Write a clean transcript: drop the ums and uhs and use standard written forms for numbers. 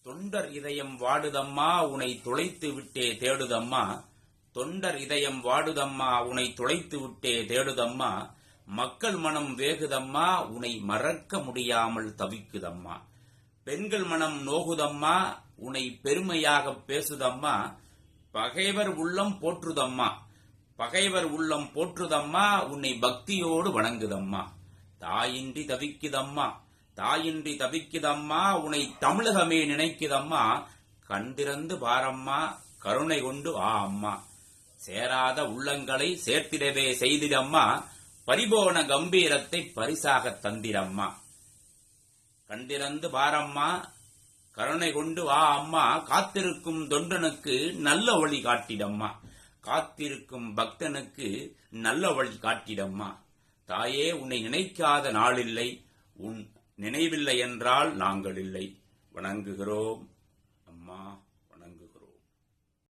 தொண்டர் இதயம் வாடுதம்மா உனை துளைத்து விட்டே தேடுதம்மா. தொண்டர் இதயம் வாடுதம்மா உனை துளைத்து விட்டே தேடுதம்மா. மக்கள் மனம் வேகுதம்மா உனை மறக்க முடியாமல் தவிக்குதம்மா. பெண்கள் மனம் நோகுதம்மா உனை பெருமையாக பேசுதம்மா. பகைவர் உள்ளம் போற்றுதம்மா. பகைவர் உள்ளம் போற்றுதம்மா உன்னை பக்தியோடு வணங்குதம்மா. தாயின்றி தவிக்குதம்மா. தாயின்றி தவிக்குதம்மா உன்னை தமிழகமே நினைக்குதம்மா. கண்டிருந்து பாரம்மா கருணை கொண்டு ஆ அம்மா. சேராத உள்ளங்களை சேர்த்திடவே செய்திடம்மா. பரிபோன கம்பீரத்தை பரிசாக தந்திரம்மா. கண்டிருந்து பாரம்மா கருணை கொண்டு ஆ அம்மா. காத்திருக்கும் தொண்டனுக்கு நல்ல வழி காட்டிடம்மா. காத்திருக்கும் பக்தனுக்கு நல்ல வழி காட்டிடம்மா. தாயே உன்னை நினைக்காத நாளில்லை. உன் நினைவில்லை என்றால் நாங்கள் இல்லை. வணங்குகிறோம்.